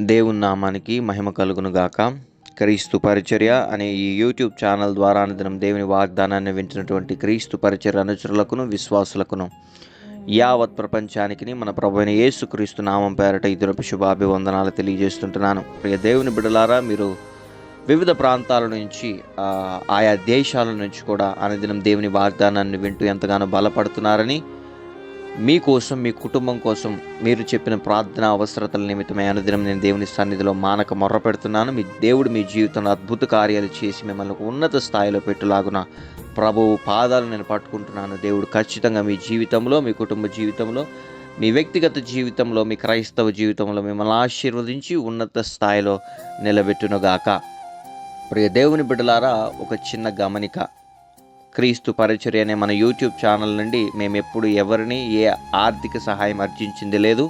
దేవుని నామానికి మహిమ కలుగును గాక. క్రీస్తు పరిచర్య అనే ఈ యూట్యూబ్ ఛానల్ ద్వారా అనుదినం దేవుని వాగ్దానాన్ని వింటున్నటువంటి క్రీస్తు పరిచర్య అనుచరులకును విశ్వాసులకును యావత్ ప్రపంచానికి మన ప్రభువైన యేసుక్రీస్తు నామం పేరట ఇద్దరు శుభాభివందనాలు తెలియజేస్తుంటున్నాను. ప్రియ దేవుని బిడ్డలారా, మీరు వివిధ ప్రాంతాల నుంచి ఆయా దేశాల నుంచి కూడా అనుదినం దేవుని వాగ్దానాన్ని వింటూ ఎంతగానో బలపడుతున్నారని, మీకోసం మీ కుటుంబం కోసం మీరు చెప్పిన ప్రార్థన అవసరతల నిమిత్తమే అనుదినం నేను దేవుని సన్నిధిలో మానక మొర్ర పెడుతున్నాను. మీ దేవుడు మీ జీవితంలో అద్భుత కార్యాలు చేసి మిమ్మల్ని ఉన్నత స్థాయిలో పెట్టులాగున ప్రభువు పాదాలు నేను పట్టుకుంటున్నాను. దేవుడు ఖచ్చితంగా మీ జీవితంలో, మీ కుటుంబ జీవితంలో, మీ వ్యక్తిగత జీవితంలో, మీ క్రైస్తవ జీవితంలో మిమ్మల్ని ఆశీర్వదించి ఉన్నత స్థాయిలో నిలబెట్టునుగాక. ప్రియ దేవుని బిడ్డలారా, ఒక చిన్న గమనిక. క్రీస్తు పరిచర్య అనే మన యూట్యూబ్ ఛానల్ నుండి మేము ఎప్పుడు ఎవరిని ఏ ఆర్థిక సహాయం అర్జించింది లేదు.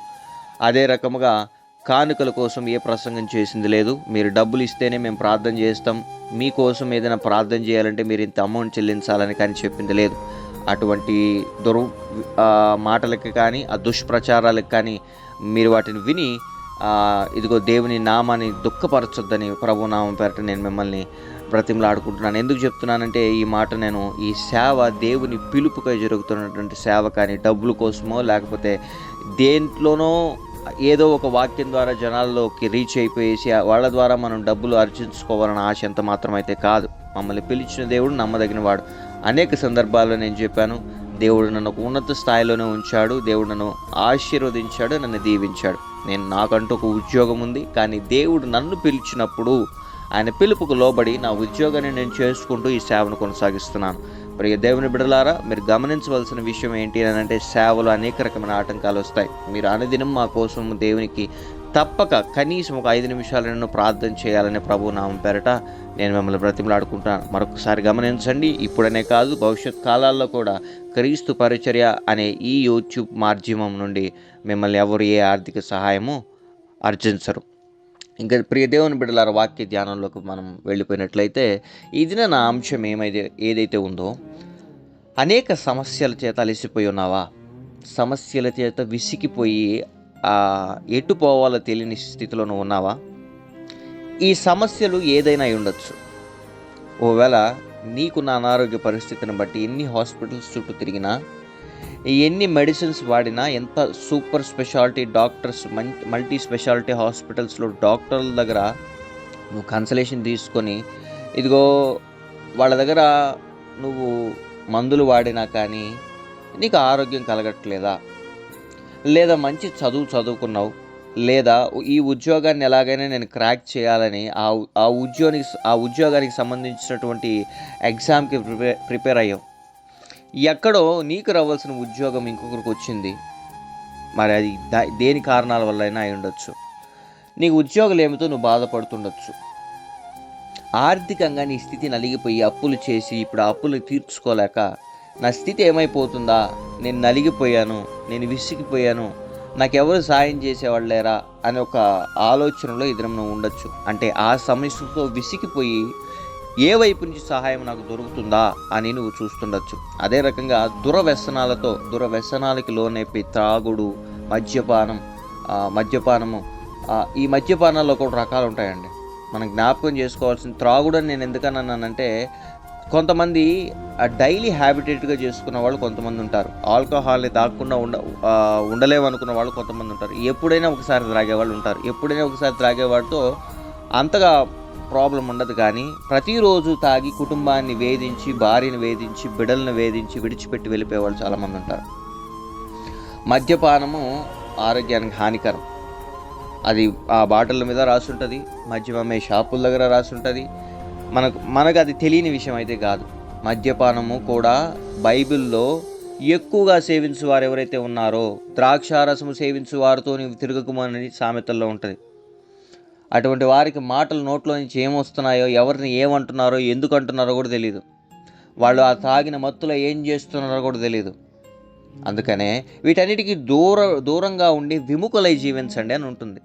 అదే రకముగా కానుకల కోసం ఏ ప్రసంగం చేసింది లేదు. మీరు డబ్బులు ఇస్తేనే మేము ప్రార్థన చేస్తాం, మీకోసం ఏదైనా ప్రార్థన చేయాలంటే మీరు ఇంత అమౌంట్ చెల్లించాలని కానీ చెప్పింది లేదు. అటువంటి మాటలకి కానీ ఆ దుష్ప్రచారాలకు కానీ మీరు వాటిని విని ఇదిగో దేవుని నామాన్ని దుఃఖపరచొద్దని ప్రభు నామం పేరట నేను మిమ్మల్ని బ్రతిమలాడుకుంటున్నాను. ఎందుకు చెప్తున్నానంటే, ఈ మాట నేను ఈ సేవ దేవుని పిలుపుకై జరుగుతున్నటువంటి సేవ, కానీ డబ్బుల కోసమో లేకపోతే దేంట్లోనో ఏదో ఒక వాక్యం ద్వారా జనాల్లోకి రీచ్ అయిపోయేసి వాళ్ళ ద్వారా మనం డబ్బులు అర్జించుకోవాలన్న ఆశ ఎంత మాత్రం అయితే కాదు. మమ్మల్ని పిలిచిన దేవుడు నమ్మదగిన వాడు. అనేక సందర్భాల్లో నేను చెప్పాను, దేవుడు నన్ను ఒక ఉన్నత స్థాయిలోనే ఉంచాడు, దేవుడు నన్ను ఆశీర్వదించాడు, నన్ను దీవించాడు. నాకంటూ ఒక ఉద్యోగం ఉంది, కానీ దేవుడు నన్ను పిలిచినప్పుడు ఆయన పిలుపుకు లోబడి నా ఉద్యోగాన్ని నేను చేసుకుంటూ ఈ సేవను కొనసాగిస్తున్నాను. ప్రియ దేవుని బిడ్డలారా, మీరు గమనించవలసిన విషయం ఏంటి అని అంటే, సేవలో అనేక రకమైన ఆటంకాలు వస్తాయి. మీరు అనుదినం మా కోసం దేవునికి తప్పక కనీసం ఒక 5 నిమిషాలను ప్రార్థన చేయాలనే ప్రభు నామం పేరట నేను మిమ్మల్ని బ్రతిమలాడుకుంటున్నాను. మరొకసారి గమనించండి, ఇప్పుడనే కాదు భవిష్యత్ కాలాల్లో కూడా క్రీస్తు పరిచర్య అనే ఈ యూట్యూబ్ మాధ్యమం నుండి మిమ్మల్ని ఎవరు ఏ ఆర్థిక సహాయము అర్జించరు. ఇంకా ప్రియ దేవుని బిడ్డలారా, వాక్య ధ్యానంలోకి మనం వెళ్ళిపోయినట్లయితే, ఈ దిన నా అంశం ఏదైతే ఉందో, అనేక సమస్యల చేత అలసిపోయి ఉన్నావా? సమస్యల చేత విసిగిపోయి ఎటు పోవాలో తెలియని స్థితిలో నువ్వు ఉన్నావా? ఈ సమస్యలు ఏదైనా అయి ఉండొచ్చు. ఒకవేళ నీకున్న అనారోగ్య పరిస్థితిని బట్టి ఎన్ని హాస్పిటల్స్ చుట్టూ తిరిగినా, ఎన్ని మెడిసిన్స్ వాడినా, ఎంత super speciality doctors, multi speciality హాస్పిటల్స్లో డాక్టర్ల దగ్గర నువ్వు కన్సల్టేషన్ తీసుకొని ఇదిగో వాళ్ళ దగ్గర నువ్వు మందులు వాడినా కానీ నీకు ఆరోగ్యం కలగట్లేదా? లేదా మంచి చదువుకున్నావు, లేదా ఈ ఉద్యోగాన్ని ఎలాగైనా నేను క్రాక్ చేయాలని ఆ ఉద్యోగానికి సంబంధించినటువంటి ఎగ్జామ్కి ప్రిపేర్ అయ్యావు. ఎక్కడో నీకు రావాల్సిన ఉద్యోగం ఇంకొకరికి వచ్చింది. మరి అది దేని కారణాల వల్ల అయినా అయి ఉండొచ్చు. నీకు ఉద్యోగాలు ఏమితో నువ్వు బాధపడుతుండొచ్చు. ఆర్థికంగా నీ స్థితి నలిగిపోయి అప్పులు చేసి ఇప్పుడు ఆ అప్పులు తీర్చుకోలేక నా స్థితి ఏమైపోతుందా, నేను నలిగిపోయాను, నేను విసిగిపోయాను, నాకెవరు సాయం చేసేవాళ్ళు లేరా అనే ఒక ఆలోచనలో ఎదురు నువ్వు ఉండొచ్చు. అంటే ఆ సమస్యతో విసిగిపోయి ఏ వైపు నుంచి సహాయం నాకు దొరుకుతుందా అని నువ్వు చూస్తుండొచ్చు. అదే రకంగా దురవ్యసనాలకి లోనైపోయి త్రాగుడు, మద్యపానము, ఈ మద్యపానాల్లో కూడా రకాలు ఉంటాయండి. మనం జ్ఞాపకం చేసుకోవాల్సిన, త్రాగుడు అని నేను ఎందుకన్నానంటే, కొంతమంది డైలీ హ్యాబిటేట్గా చేసుకున్న వాళ్ళు కొంతమంది ఉంటారు. ఆల్కహాల్ని తాగకుండా ఉండలేము అనుకున్న వాళ్ళు కొంతమంది ఉంటారు. ఎప్పుడైనా ఒకసారి త్రాగేవాళ్ళు ఉంటారు. ఎప్పుడైనా ఒకసారి త్రాగేవాడితో అంతగా ప్రాబ్లం ఉండదు. కానీ ప్రతిరోజు తాగి కుటుంబాన్ని వేధించి, భార్యను వేధించి, బిడ్డలను వేధించి విడిచిపెట్టి వెళ్ళిపోయేవాళ్ళు చాలామంది ఉంటారు. మద్యపానము ఆరోగ్యానికి హానికరం. అది ఆ బాటిళ్ళ మీద రాసి ఉంటుంది, మద్యం అమ్మే షాపుల దగ్గర రాసి ఉంటుంది. మనకు అది తెలియని విషయం అయితే కాదు. మద్యపానము కూడా బైబిల్లో ఎక్కువగా సేవించు వారు ఎవరైతే ఉన్నారో, ద్రాక్షారసము సేవించు వారితో నీవు తిరగకుమని సామెతల్లో ఉంటుంది. అటువంటి వారికి మాటలు నోట్లో నుంచి ఏమొస్తున్నాయో, ఎవరిని ఏమంటున్నారో, ఎందుకు అంటున్నారో కూడా తెలియదు. వాళ్ళు ఆ తాగిన మత్తులో ఏం చేస్తున్నారో కూడా తెలియదు. అందుకనే వీటన్నిటికీ దూరంగా ఉండి విముఖులై జీవించండి అని ఉంటుంది.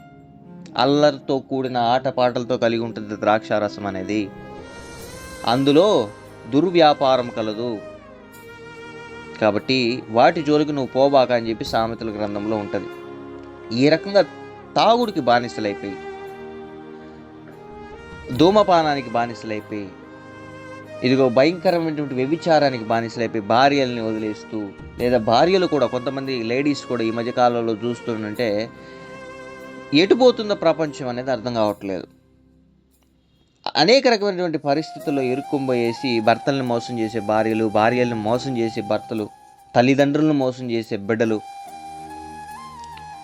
అల్లరితో కూడిన ఆటపాటలతో కలిగి ఉంటుంది ద్రాక్షారసం అనేది. అందులో దుర్వ్యాపారం కలదు. కాబట్టి వాటి జోలికి నువ్వు పోబాక అని చెప్పి సామెతల గ్రంథంలో ఉంటుంది. ఈ రకంగా తాగుడికి బానిసలైపోయి ధూమపానానికి బానిసలైపోయి, ఇదిగో భయంకరమైనటువంటి వ్యభిచారానికి బానిసలైపోయి భార్యల్ని వదిలేస్తూ, లేదా భార్యలు కూడా కొంతమంది లేడీస్ కూడా ఈ మధ్యకాలంలో చూస్తుంటే ఎటు పోతుందో ప్రపంచం అనేది అర్థం కావట్లేదు. అనేక రకమైనటువంటి పరిస్థితుల్లో ఇరుక్కుంపోయేసి భర్తల్ని మోసం చేసే భార్యలు, భార్యల్ని మోసం చేసే భర్తలు, తల్లిదండ్రులను మోసం చేసే బిడ్డలు,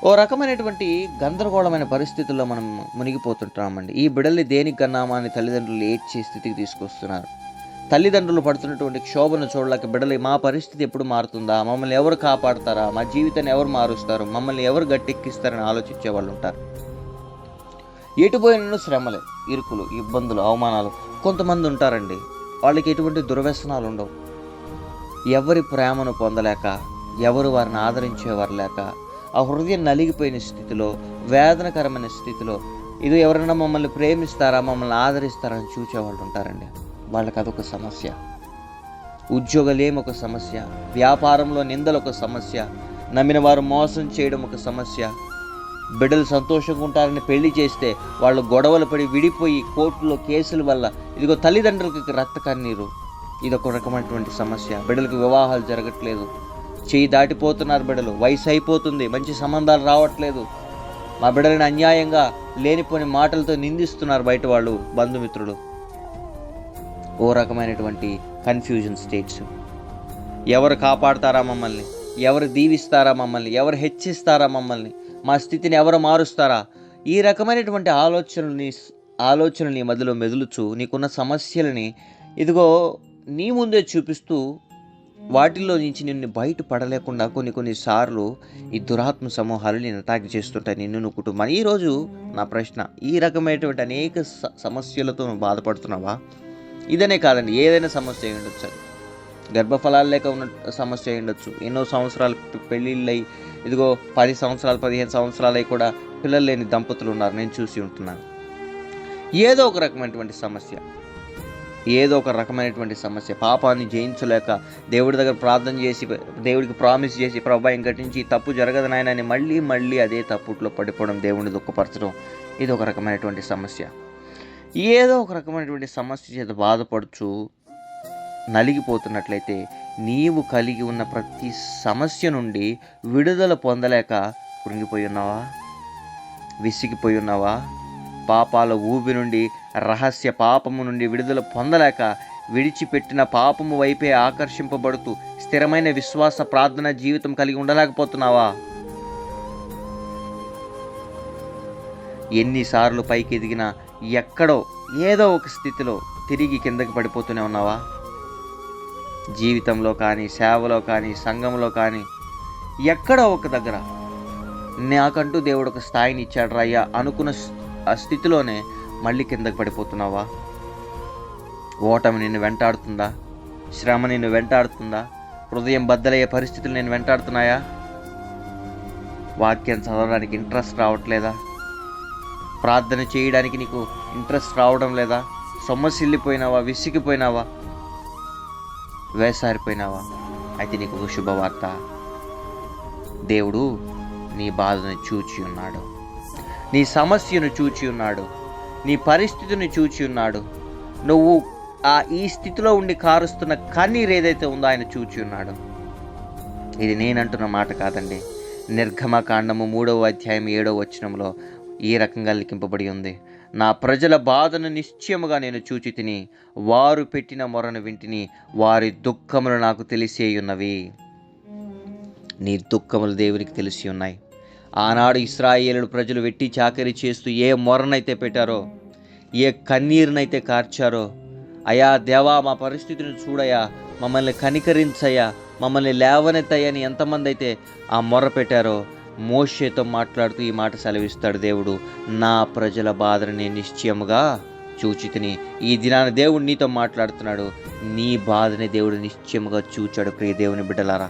ఓ రకమైనటువంటి గందరగోళమైన పరిస్థితుల్లో మనం మునిగిపోతుంటామండి. ఈ బిడ్డల్ని దేనికి కన్నామా అని తల్లిదండ్రులు ఏడ్చే స్థితికి తీసుకొస్తున్నారు. తల్లిదండ్రులు పడుతున్నటువంటి క్షోభను చూడలేక బిడ్డలు మా పరిస్థితి ఎప్పుడు మారుతుందా, మమ్మల్ని ఎవరు కాపాడతారా, మా జీవితాన్ని ఎవరు మారుస్తారు, మమ్మల్ని ఎవరు గట్టెక్కిస్తారని ఆలోచించే వాళ్ళు ఉంటారు. ఎటుపోయిన శ్రమలే, ఇరుకులు, ఇబ్బందులు, అవమానాలు. కొంతమంది ఉంటారండి, వాళ్ళకి ఎటువంటి దుర్వ్యసనాలు ఉండవు. ఎవరి ప్రేమను పొందలేక, ఎవరు వారిని ఆదరించేవారు లేక, ఆ హృదయం నలిగిపోయిన స్థితిలో, వేదనకరమైన స్థితిలో, ఇది ఎవరైనా మమ్మల్ని ప్రేమిస్తారా, మమ్మల్ని ఆదరిస్తారా అని చూసేవాళ్ళు ఉంటారండి. వాళ్ళకి అదొక సమస్య. ఉద్యోగలేమి ఒక సమస్య, వ్యాపారంలో నిందలు ఒక సమస్య, నమ్మిన వారు మోసం చేయడం ఒక సమస్య, బిడ్డలు సంతోషంగా ఉంటారని పెళ్లి చేస్తే వాళ్ళు గొడవలు పడి విడిపోయి కోర్టులో కేసుల వల్ల ఇదిగో తల్లిదండ్రులకి రక్త కన్నీరు, ఇదొక రకమైనటువంటి సమస్య. బిడ్డలకు వివాహాలు జరగట్లేదు, చేయి దాటిపోతున్నారు బిడ్డలు, వయసు అయిపోతుంది, మంచి సంబంధాలు రావట్లేదు, మా బిడ్డలని అన్యాయంగా లేనిపోని మాటలతో నిందిస్తున్నారు బయట వాళ్ళు, బంధుమిత్రులు. ఓ రకమైనటువంటి కన్ఫ్యూజన్ స్టేట్స్. ఎవరు కాపాడతారా మమ్మల్ని, ఎవరు దీవిస్తారా మమ్మల్ని, ఎవరు హెచ్చిస్తారా మమ్మల్ని, మా స్థితిని ఎవరు మారుస్తారా, ఈ రకమైనటువంటి ఆలోచనని మధ్యలో మెదులుచు నీకున్న సమస్యలని ఇదిగో నీ ముందే చూపిస్తూ వాటిల్లో నుంచి నిన్ను బయటపడలేకుండా కొన్నిసార్లు ఈ దురాత్మ సమూహాలు నేను అటాక్ చేస్తుంటాయి నిన్ను కుటుంబాన్ని. ఈరోజు నా ప్రశ్న, ఈ రకమైనటువంటి అనేక సమస్యలతో నువ్వు బాధపడుతున్నావా? ఇదనే కాదండి, ఏదైనా సమస్య అయి ఉండొచ్చు. అది గర్భఫలాలు లేక ఉన్న సమస్య అయి ఉండొచ్చు. ఎన్నో సంవత్సరాలు పెళ్ళిళ్ళై ఇదిగో 10 సంవత్సరాలు 15 సంవత్సరాలై కూడా పిల్లలు లేని దంపతులు ఉన్నారు, నేను చూసి ఉంటున్నాను. ఏదో ఒక రకమైనటువంటి సమస్య, పాపాన్ని జయించలేక దేవుడి దగ్గర ప్రార్థన చేసి, దేవుడికి ప్రామిస్ చేసి, ప్రభా ఇంకటి నుంచి తప్పు జరగదు నాయన అని మళ్ళీ అదే తప్పుట్లో పడిపోవడం, దేవుడిని దుఃఖపరచడం, ఇది ఒక రకమైనటువంటి సమస్య. ఏదో ఒక రకమైనటువంటి సమస్య చేత బాధపడుచు నలిగిపోతున్నట్లయితే నీవు కలిగి ఉన్న ప్రతి సమస్య నుండి విడుదల పొందలేక కృంగిపోయి ఉన్నావా, విసిగిపోయి ఉన్నావా? పాపాల ఊబి నుండి, రహస్య పాపము నుండి విడుదల పొందలేక విడిచిపెట్టిన పాపము వైపే ఆకర్షింపబడుతూ స్థిరమైన విశ్వాస ప్రార్థన జీవితం కలిగి ఉండలేకపోతున్నావా? ఎన్నిసార్లు పైకి ఎదిగినా ఎక్కడో ఏదో ఒక స్థితిలో తిరిగి కిందకి పడిపోతూనే ఉన్నావా? జీవితంలో కానీ, సేవలో కానీ, సంఘంలో కానీ, ఎక్కడో ఒక దగ్గర నాకంటూ దేవుడు ఒక స్థాయిని ఇచ్చాడు రయ్యా అనుకున్న ఆ స్థితిలోనే మళ్ళీ కిందకి పడిపోతున్నావా? ఓటమి నిన్ను వెంటాడుతుందా? శ్రమ నిన్ను వెంటాడుతుందా? హృదయం బద్దలయ్యే పరిస్థితులు నేను వెంటాడుతున్నాయా? వాక్యం చదవడానికి ఇంట్రెస్ట్ రావట్లేదా? ప్రార్థన చేయడానికి నీకు ఇంట్రెస్ట్ రావడం లేదా? సొమ్మసిల్లిపోయినావా? విసిగిపోయినావా? వేసారిపోయినావా? అయితే నీకు ఒక శుభవార్త, దేవుడు నీ బాధను చూచి ఉన్నాడు, నీ సమస్యను చూచి ఉన్నాడు, నీ పరిస్థితిని చూచి ఉన్నాడు. నువ్వు ఈ స్థితిలో ఉండి కారుస్తున్న కన్నీరు ఏదైతే ఉందో ఆయన చూచి ఉన్నాడు. ఇది నేనంటున్న మాట కాదండి. నిర్గమకాండము 3వ అధ్యాయం 7వ వచనంలో ఈ రకంగా లిఖింపబడి ఉంది. నా ప్రజల బాధను నిశ్చయముగా నేను చూచి తిని, వారు పెట్టిన మొరను వింటిని, వారి దుఃఖములు నాకు తెలిసే ఉన్నవి. నీ దుఃఖములు దేవునికి తెలిసి ఉన్నాయి. ఆనాడు ఇశ్రాయేలు ప్రజలు వెట్టి చాకరీ చేస్తూ ఏ మొరనైతే పెట్టారో, ఏ కన్నీరునైతే కార్చారో, అయా దేవా మా పరిస్థితిని చూడయా, మమ్మల్ని కనికరించయ్యా, మమ్మల్ని లేవనెత్తయ్యని ఎంతమంది అయితే ఆ మొర పెట్టారో, మోషేతో మాట్లాడుతూ ఈ మాట సెలవిస్తాడు దేవుడు, నా ప్రజల బాధను నేను నిశ్చయముగా చూచి తిని. ఈ దినాన దేవుడు నీతో మాట్లాడుతున్నాడు. నీ బాధని దేవుడు నిశ్చయముగా చూచాడు. ప్రియ దేవుని బిడ్డలారా,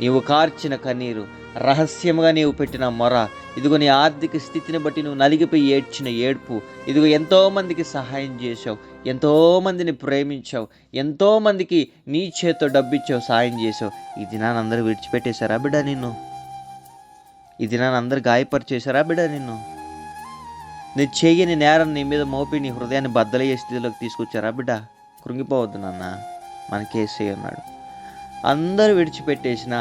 నీవు కార్చిన కన్నీరు, రహస్యముగా నీవు పెట్టిన మొర, ఇదిగో నీ ఆర్థిక స్థితిని బట్టి నువ్వు నలిగిపోయి ఏడ్చిన ఏడ్పు, ఇదిగో ఎంతోమందికి సహాయం చేసావు, ఎంతోమందిని ప్రేమించావు, ఎంతోమందికి నీ చేత్తో డబ్బిచ్చావు, సాయం చేసావు. ఈ దినాన్ని అందరూ విడిచిపెట్టేశారా బిడ్డ నిన్ను? ఈ దినాన్ని అందరూ గాయపరిచేశారా బిడ్డ నిన్ను? నేను చేయని నేరం నీ మీద మోపి నీ హృదయాన్ని బద్దలయ్యే స్థితిలోకి తీసుకొచ్చారా బిడ్డ? కృంగిపోవద్దు నాన్న, మనకి యేసయ్య ఉన్నాడు. అందరూ విడిచిపెట్టేసినా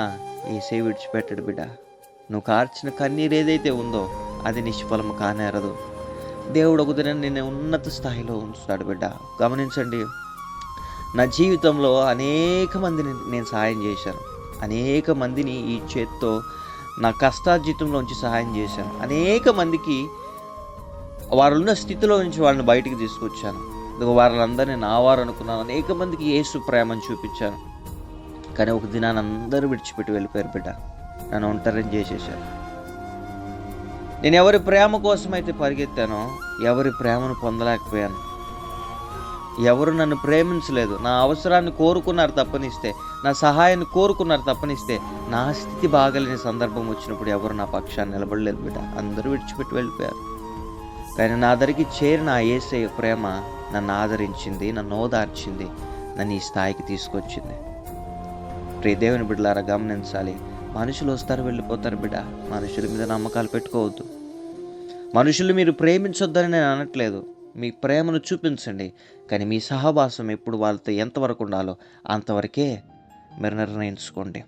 యేసయ్య విడిచిపెట్టాడు బిడ్డ. నువ్వు కార్చిన కన్నీరు ఏదైతే ఉందో అది నిష్ఫలము కానేరదు. దేవుడు ఒక దినం నిన్ను ఉన్నత స్థాయిలో ఉంచుతాడు బిడ్డ. గమనించండి, నా జీవితంలో అనేక మందిని నేను సహాయం చేశాను. అనేక మందిని ఈ చేత్తో నా కష్టార్జితంలోంచి సహాయం చేశాను. అనేక మందికి వారున్న స్థితిలో నుంచి వాళ్ళని బయటికి తీసుకొచ్చాను. వాళ్ళందరినీ నా వారు అనుకున్నాను. అనేక మందికి యేసు ప్రేమను చూపించాను. కానీ ఒక దినాన్ని అందరూ విడిచిపెట్టి వెళ్ళిపోయారు బిడ్డ. నన్ను ఒంటరిని చేసేసారు. నేను ఎవరి ప్రేమ కోసమైతే పరిగెత్తానో ఎవరి ప్రేమను పొందలేకపోయాను. ఎవరు నన్ను ప్రేమించలేదు. నా అవసరాన్ని కోరుకున్నారు తప్పనిస్తే, నా సహాయాన్ని కోరుకున్నారు తప్పనిస్తే, నా స్థితి బాగలేని సందర్భం వచ్చినప్పుడు ఎవరు నా పక్షాన్ని నిలబడలేదు బిడ్డ. అందరూ విడిచిపెట్టి వెళ్ళిపోయారు. కానీ నా దగ్గరికి చేరిన ఆ యేసయ్య ప్రేమ నన్ను ఆదరించింది, నన్ను ఓదార్చింది, నన్ను ఈ స్థాయికి తీసుకొచ్చింది. ప్రియ దేవుని బిడ్డలారా, గమనించాలి. మనుషులు వస్తారు, వెళ్ళిపోతారు బిడ్డ. మనుషుల మీద నమ్మకాలు పెట్టుకోవద్దు. మనుషులు మీరు ప్రేమించొద్దని నేను అనట్లేదు. మీ ప్రేమను చూపించండి. కానీ మీ సహవాసం ఎప్పుడు వాళ్ళతో ఎంతవరకు ఉండాలో అంతవరకే మీరు నిర్ణయించుకోండి.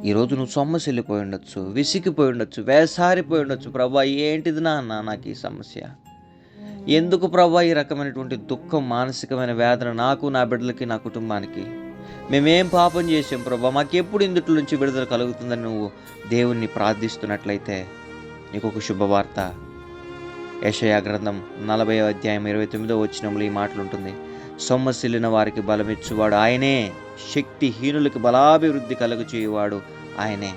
ఈరోజు నువ్వు సొమ్మసిల్లిపోయి ఉండొచ్చు, విసిగిపోయి ఉండొచ్చు, వేసారిపోయి ఉండొచ్చు. ప్రభా, ఏంటిది నాన్న నాకు ఈ సమస్య? ఎందుకు ప్రభా ఈ రకమైనటువంటి దుఃఖం, మానసికమైన వేదన నాకు, నా బిడ్డలకి, నా కుటుంబానికి? మేమేం పాపం చేసాం ప్రభా? మాకెప్పుడు ఇందుట్లో నుంచి విడుదల కలుగుతుందని నువ్వు దేవుణ్ణి ప్రార్థిస్తున్నట్లయితే నీకు ఒక శుభవార్త. యెషయా గ్రంథం 40వ అధ్యాయం 29వ వచనంలో ఈ మాటలు ఉంటుంది. సొమ్మసిల్లిన వారికి బలమిచ్చువాడు ఆయనే, శక్తిహీనులకి బలాభివృద్ధి కలుగు చేయువాడు ఆయనే.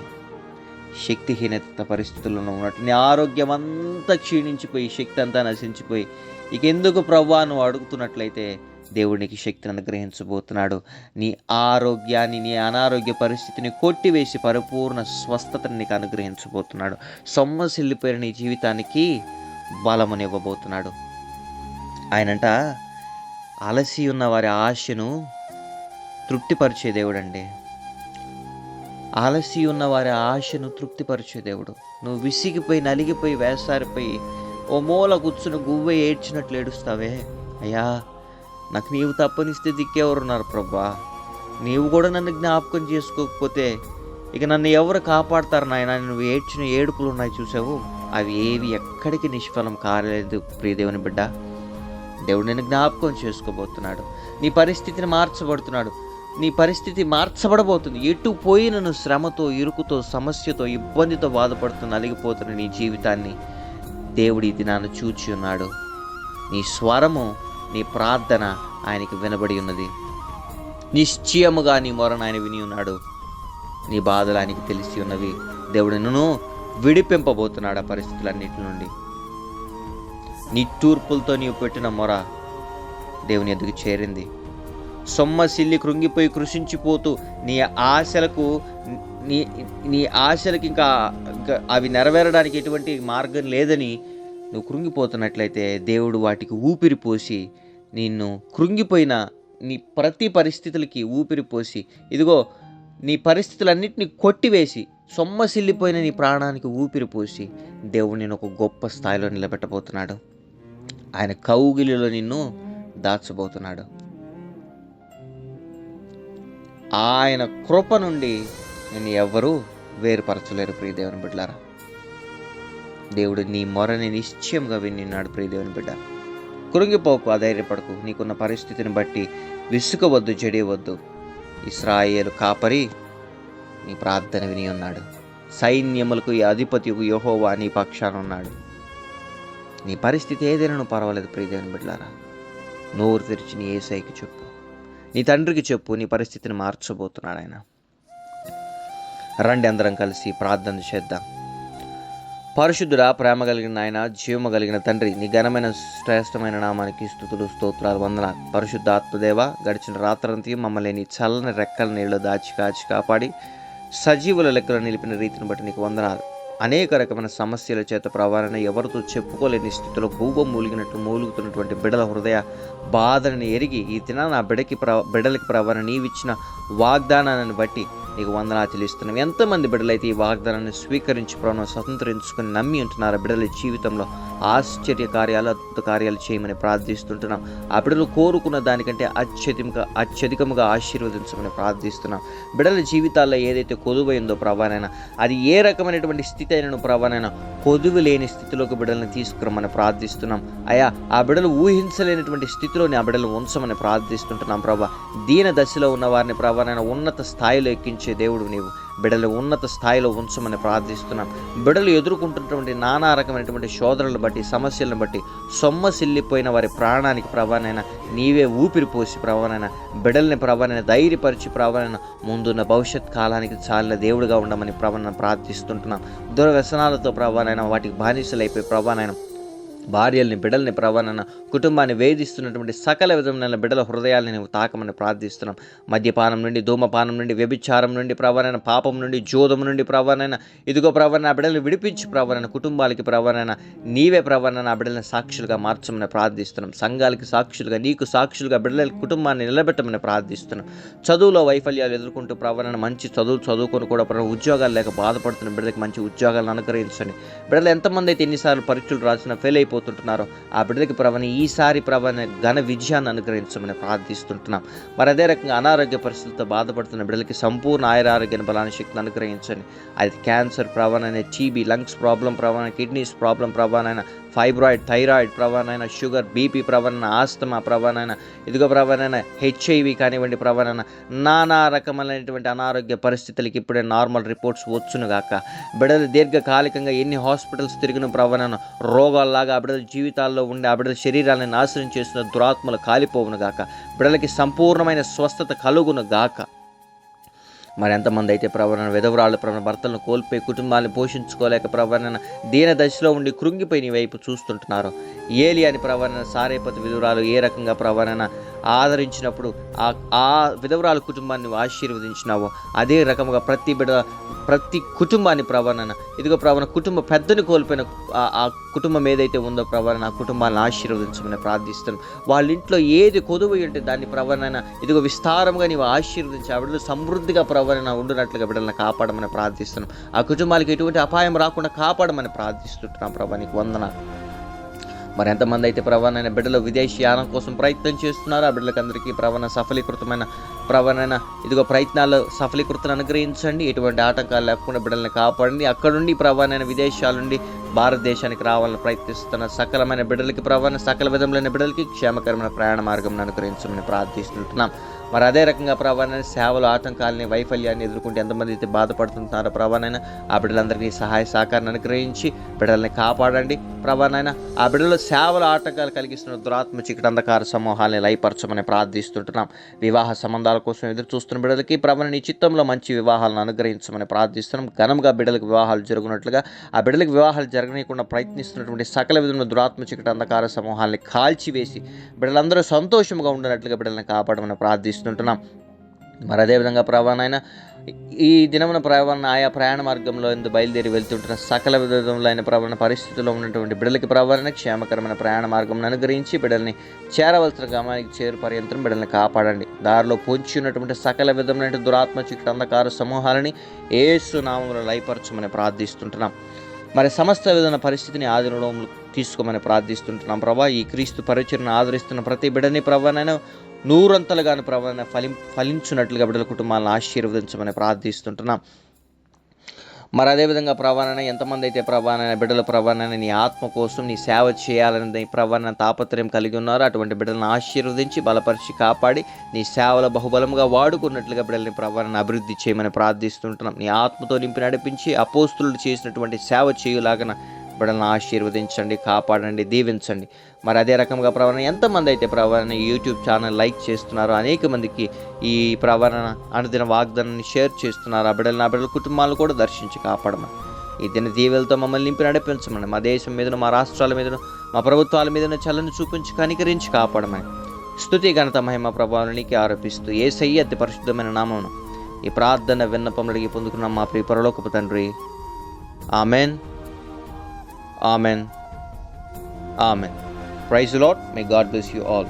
శక్తిహీనత పరిస్థితుల్లో ఉన్నట్టు నీ ఆరోగ్యం అంతా క్షీణించిపోయి, శక్తి అంతా నశించిపోయి, ఇక ఎందుకు ప్రభా నువ్వు అడుగుతున్నట్లయితే దేవునికి శక్తిని అనుగ్రహించబోతున్నాడు. నీ ఆరోగ్యాన్ని, నీ అనారోగ్య పరిస్థితిని కొట్టివేసి పరిపూర్ణ స్వస్థతని నీకు అనుగ్రహించబోతున్నాడు. సొమ్మసిల్లిపోయిన నీ జీవితానికి బలమునివ్వబోతున్నాడు. ఆయనంట అలసి ఉన్న వారి ఆశను తృప్తిపరిచే దేవుడండి. అలసి ఉన్న వారి ఆశను తృప్తిపరిచే దేవుడు. నువ్వు విసిగిపోయి, నలిగిపోయి, వేసారిపోయి ఓ మూల కూర్చుని గువ్వ ఏడ్చినట్లు ఏడుస్తావే, అయ్యా నాకు నీవు తప్పనిస్తే దిక్కెవరున్నారు ప్రభా? నీవు కూడా నన్ను జ్ఞాపకం చేసుకోకపోతే ఇక నన్ను ఎవరు కాపాడతారు నాయన? నువ్వు ఏడ్చిన ఏడుపులు ఉన్నాయి చూసావు, అవి ఏవి ఎక్కడికి నిష్ఫలం కాలేదు ప్రియదేవుని బిడ్డ. దేవుడు నిన్ను జ్ఞాపకం చేసుకోబోతున్నాడు. నీ పరిస్థితిని మార్చబడుతున్నాడు. నీ పరిస్థితి మార్చబడబోతుంది. ఎటు పోయినను శ్రమతో, ఇరుకుతో, సమస్యతో, ఇబ్బందితో బాధపడుతున్న, నలిగిపోతున్న నీ జీవితాన్ని దేవుడి దినాన్ని చూచి ఉన్నాడు. నీ స్వరము, నీ ప్రార్థన ఆయనకి వినబడి ఉన్నది. నిశ్చయముగా నీ మొరను ఆయన విని ఉన్నాడు. నీ బాధలు ఆయనకి తెలిసి ఉన్నవి. దేవుడు నిన్ను విడిపింపబోతున్నాడు ఆ పరిస్థితులన్నిటి నుండి. నిట్టూర్పులతో నీవు పెట్టిన మొర దేవుని ఎదుగు చేరింది. సొమ్మసిల్లి కృంగిపోయి కృషించిపోతూ నీ ఆశలకు ఇంకా అవి నెరవేరడానికి ఎటువంటి మార్గం లేదని నువ్వు కృంగిపోతున్నట్లయితే దేవుడు వాటికి ఊపిరి పోసి, నిన్ను కృంగిపోయిన నీ ప్రతి పరిస్థితులకి ఊపిరి పోసి, ఇదిగో నీ పరిస్థితులన్నింటినీ కొట్టివేసి, సొమ్మసిల్లిపోయిన నీ ప్రాణానికి ఊపిరి పోసి దేవుడు నేను ఒక గొప్ప స్థాయిలో నిలబెట్టబోతున్నాడు. ఆయన కౌగిలిలో నిన్ను దాచబోతున్నాడు. ఆయన కృప నుండి నిన్ను ఎవ్వరూ వేరుపరచలేరు ప్రియదేవుని బిడ్డలారా. దేవుడు నీ మొరని నిశ్చయంగా విన్నాడు ప్రియదేవుని బిడ్డ. కృంగిపోకు, అధైర్యపడకు. నీకున్న పరిస్థితిని బట్టి విసుకవద్దు, జడియవద్దు. ఇశ్రాయేలు కాపరి నీ ప్రార్థన విని ఉన్నాడు. సైన్యములకు ఈ అధిపతియు యెహోవా నీ పక్షాన ఉన్నాడు. నీ పరిస్థితి ఏదైనా పర్వాలేదు ప్రియదేవుని బిడ్డలారా. నోరు తెరిచి నీ యేసయ్యకి చెప్పు, నీ తండ్రికి చెప్పు. నీ పరిస్థితిని మార్చబోతున్నాడు ఆయన. రండి అందరం కలిసి ప్రార్థన చేద్దాం. పరిశుద్ధుడా, ప్రేమ కలిగిన ఆయన, జీవము కలిగిన తండ్రి, నీ ఘనమైన శ్రేష్టమైన నామానికి స్తుతులు, స్తోత్రాలు, వందనాలు. పరిశుద్ధ ఆత్మదేవ, గడిచిన రాత్రంతా మమ్మల్ని నీ చల్లని రెక్కల నీళ్ళు దాచి కాచి కాపాడి సజీవుల లెక్కలు నిలిపిన రీతిని బట్టి నీకు వందనాలు. అనేక రకమైన సమస్యల చేత ప్రవారణ ఎవరితో చెప్పుకోలేని స్థితిలో భూగం మూలిగినట్లు మూలుగుతున్నటువంటి బిడ్డల హృదయ బాధని ఎరిగి ఈ దిన నా బిడ్డలకి ప్రవరణ నీవిచ్చిన వాగ్దానాన్ని బట్టి నీకు వందనాలు చెల్లిస్తున్నాం. ఎంతమంది బిడ్డలైతే ఈ వాగ్దానాన్ని స్వీకరించి ప్రభువును స్వతంత్రించుకొని నమ్మి ఉంటున్నారు, బిడ్డల జీవితంలో ఆశ్చర్య కార్యాలు, అద్భుత కార్యాలు చేయమని ప్రార్థిస్తుంటున్నాం. ఆ బిడ్డలు కోరుకున్న దానికంటే అత్యధికముగా ఆశీర్వదించమని ప్రార్థిస్తున్నాం. బిడ్డల జీవితాల్లో ఏదైతే కొదువైందో ప్రభానైనా, అది ఏ రకమైనటువంటి స్థితి అయినను ప్రభానైనా కొదువు లేని స్థితిలోకి బిడ్డలను తీసుకురమని ప్రార్థిస్తున్నాం. అయా ఆ బిడ్డలు ఊహించలేనటువంటి స్థితిలోని ఆ బిడ్డలు ఉంచమని ప్రార్థిస్తుంటున్నాం. ప్రభా దీన దశలో ఉన్న వారిని ప్రభానైనా ఉన్నత స్థాయిలో ఎక్కించే దేవుడు నీవు, బిడ్డలు ఉన్నత స్థాయిలో ఉంచమని ప్రార్థిస్తున్నాం. బిడ్డలు ఎదుర్కొంటున్నటువంటి నానా రకమైనటువంటి శోధనలను బట్టి, సమస్యలను బట్టి సొమ్మసిల్లిపోయిన వారి ప్రాణానికి ప్రభానైనా నీవే ఊపిరి పోసి ప్రభానైనా బిడ్డల్ని ప్రభానైనా ధైర్యపరిచి ప్రభానైనా ముందున్న భవిష్యత్ కాలానికి చాలిన దేవుడిగా ఉండమని ప్రభాన ప్రార్థిస్తుంటున్నాం. దుర్వ్యసనాలతో ప్రభానైనా వాటికి బానిసలైపోయి ప్రభానైనా భార్యల్ని, బిడ్డల్ని ప్రభానైనా కుటుంబాన్ని వేధిస్తున్నటువంటి సకల విధమైన బిడ్డల హృదయాల్ని నువ్వు తాకమని ప్రార్థిస్తున్నాం. మద్యపానం నుండి, ధూమపానం నుండి, వ్యభిచారం నుండి ప్రభానైనా, పాపం నుండి, జోదం నుండి ప్రభానైనా ఇదిగో ప్రభానైనా బిడ్డలను విడిపించి ప్రభానైనా కుటుంబాలకి ప్రభానైనా నీవే ప్రభానైనా బిడ్డలను సాక్షులుగా మార్చమని ప్రార్థిస్తున్నాం. సంఘాలకి సాక్షులుగా, నీకు సాక్షులుగా బిడ్డల కుటుంబాన్ని నిలబెట్టమని ప్రార్థిస్తున్నాం. చదువులో వైఫల్యాలు ఎదుర్కొంటూ ప్రభానైనా మంచి చదువుకొని కూడా ఉద్యోగాలు లేక బాధపడుతున్న బిడ్డలకి మంచి ఉద్యోగాలను అనుగ్రహించండి. బిడ్డలు ఎంతమంది అయితే ఎన్నిసార్లు పరీక్షలు రాసినా ఫెయిల్ అయిపోతుంటున్నారో ఆ బిడ్డలకి ప్రభాని ఈసారి ప్రభాని ఘన విజయాన్ని అనుగ్రహించమని ప్రార్థిస్తుంటున్నాం. మరి అదే రకంగా అనారోగ్య పరిస్థితులతో బాధపడుతున్న బిడ్డలకి సంపూర్ణ ఆరోగ్యాన్ని, బలాన్ని, శక్తిని అనుగ్రహించండి. అది క్యాన్సర్ ప్రభానైనా, టీబీ, లంగ్స్ ప్రాబ్లం ప్రభానైనా, కిడ్నీస్ ప్రాబ్లం ప్రభానైనా, ఫైబ్రాయిడ్, థైరాయిడ్ ప్రభానైనా, షుగర్, బీపీ ప్రభానైనా, ఆస్తమా ప్రభానైనా, ఇదిగో ప్రభానైనా హెచ్ఐవి కానివ్వండి ప్రభానైనా నానా రకమైనటువంటి అనారోగ్య పరిస్థితులకి ఇప్పుడే నార్మల్ రిపోర్ట్స్ వచ్చును గాక. బిడ్డలు దీర్ఘకాలికంగా ఎన్ని హాస్పిటల్స్ తిరిగిన ప్రభానైనా రోగాల్లాగా ఆ బిడ్డల జీవితాల్లో ఉండి ఆ బిడ్డల శరీరాన్ని నాశనం చేసిన దురాత్మలు కాలిపోవును గాక. బిడ్డలకి సంపూర్ణమైన స్వస్థత కలుగును గాక. మరి ఎంతమంది అయితే ప్రభాన విధవరాళ్ళు ప్రభాన భర్తలను కోల్పోయి కుటుంబాన్ని పోషించుకోలేక ప్రభాన దీన దశలో ఉండి కృంగిపోయి నీ వైపు చూస్తుంటున్నారు. ఏలి అని ప్రభాన సారేపతి విధవరాలు ఏ రకంగా ప్రభాన ఆదరించినప్పుడు ఆ విధవరాల కుటుంబాన్ని ఆశీర్వదించినావో అదే రకముగా ప్రతి కుటుంబాన్ని ప్రభాన ఇదిగో ప్రభాన కుటుంబ పెద్దను కోల్పోయిన ఆ కుటుంబం ఏదైతే ఉందో ప్రభాన ఆ కుటుంబాన్ని ఆశీర్వదించమని ప్రార్థిస్తున్నాం. వాళ్ళ ఇంట్లో ఏది కొదువు ఉంటే దాన్ని ప్రభాన ఇదిగో విస్తారంగా నీవు ఆశీర్వదించి ఆ బిడ్డలు సమృద్ధిగా ప్రభాన ఉండునట్లుగా బిడ్డలను కాపాడమని ప్రార్థిస్తున్నాం. ఆ కుటుంబాలకి ఎటువంటి అపాయం రాకుండా కాపాడమని ప్రార్థిస్తుంటున్నాం. ప్రభా నీకు వందనాలు. మరి ఎంతమంది అయితే ప్రభానైనా బిడ్డలు విదేశీయానం కోసం ప్రయత్నం చేస్తున్నారు, ఆ బిడ్డలకు అందరికీ ప్రభాన సఫలీకృతమైన ప్రభానైనా ఇదిగో ప్రయత్నాలు సఫలీకృతను అనుగ్రహించండి. ఎటువంటి ఆటంకాలు లేకుండా బిడ్డల్ని కాపాడండి. అక్కడ నుండి ప్రభానైనా విదేశాల నుండి భారతదేశానికి రావాలని ప్రయత్నిస్తున్న సకలమైన బిడ్డలకి ప్రభాన సకల విధములైన బిడ్డలకి క్షేమకరమైన ప్రయాణ మార్గం అనుగ్రహించమని ప్రార్థిస్తుంటున్నాం. మరి అదే రకంగా ప్రభానైనా సేవలు ఆటంకాలని, వైఫల్యాన్ని ఎదుర్కొంటే ఎంతమంది అయితే బాధపడుతుంటున్నారో ప్రభానైనా ఆ బిడ్డలందరికీ సహాయ సహకారాన్ని అనుగ్రహించి బిడ్డల్ని కాపాడండి. ప్రభానైనా ఆ బిడ్డలో సేవల ఆటంకాలు కలిగిస్తున్న దురాత్మ చీకటి అంధకార సమూహాలని లయపరచమని ప్రార్థిస్తుంటున్నాం. వివాహ సంబంధాల కోసం ఎదురు చూస్తున్న బిడ్డలకి ప్రభాన నీ చిత్తంలో మంచి వివాహాలను అనుగ్రహించమని ప్రార్థిస్తున్నాం. ఘనంగా బిడ్డలకు వివాహాలు జరుగునట్లుగా ఆ బిడ్డలకు వివాహాలు జరగనీయకుండా ప్రయత్నిస్తున్నటువంటి సకల విధమైన దురాత్మ చీకటి అంధకార సమూహాలని కాల్చివేసి బిడ్డలందరూ సంతోషంగా ఉండనట్లుగా బిడ్డలను కాపాడమని ప్రార్థిస్తుంటున్నాం. మరి అదేవిధంగా ప్రభానైనా ఈ దినమున ఆయా ప్రయాణ మార్గంలో బయలుదేరి వెళ్తుంటున్న సకల విధములైన ప్రభాన పరిస్థితుల్లో ఉన్నటువంటి బిడ్డలకి ప్రభాన క్షేమకరమైన ప్రయాణ మార్గం అనుగ్రహించి బిడ్డల్ని చేరవలసిన గమనానికి చేరు పర్యంతరం బిడ్డల్ని కాపాడండి. దారిలో పొంచి ఉన్నటువంటి సకల విధమైన దురాత్మ చీకటి అంధకార సమూహాలని యేసు నామములో లయపరచమని ప్రార్థిస్తుంటున్నాం. మరి సమస్త విధమైన పరిస్థితిని ఆధీనంలో తీసుకోమని ప్రార్థిస్తుంటున్నాం. ప్రభా ఈ క్రీస్తు పరిచర్ను ఆదరిస్తున్న ప్రతి బిడ్డని ప్రభానైనా నూరంతలుగాను ప్రభాన ఫలించున్నట్లుగా బిడ్డల కుటుంబాలను ఆశీర్వదించమని ప్రార్థిస్తుంటున్నాం. మరి అదేవిధంగా ప్రభానైనా ఎంతమంది అయితే ప్రభానైనా బిడ్డల ప్రభానైనా నీ ఆత్మ కోసం నీ సేవ చేయాలని ప్రభాన తాపత్రయం కలిగి ఉన్నారో అటువంటి బిడ్డలను ఆశీర్వదించి బలపరిచి కాపాడి నీ సేవలో బహుబలంగా వాడుకున్నట్లుగా బిడ్డల్ని ప్రభానైనా అభివృద్ధి చేయమని ప్రార్థిస్తుంటున్నాం. నీ ఆత్మతో నింపి నడిపించి అపోస్తులు చేసినటువంటి సేవ చేయులాగా బిడ్డలను ఆశీర్వదించండి, కాపాడండి, దీవించండి. మరి అదే రకంగా ప్రభావం ఎంతమంది అయితే ప్రభావం యూట్యూబ్ ఛానల్ లైక్ చేస్తున్నారో అనేక మందికి ఈ ప్రభావం అనుదిన వాగ్దానాన్ని షేర్ చేస్తున్నారు. ఆ బిడ్డల కుటుంబాలను కూడా దర్శించి కాపాడమని ఈ దిన దీవెలతో మమ్మల్ని నింపి నడిపించమని మా దేశం మీదను, మా రాష్ట్రాల మీదను, మా ప్రభుత్వాల మీదను చల్లని చూపించి కనికరించి కాపాడమని స్తుతి ఘనత మహిమ ప్రభావానికి ఆరోపిస్తూ యేసయ్య అతి పరిశుద్ధమైన నామమున ఈ ప్రార్థన విన్నపములు అడిగి పొందుకున్నాం మా ప్రియ పరలోకపు తండ్రి. Amen, amen, amen. Praise the Lord. May God bless you all.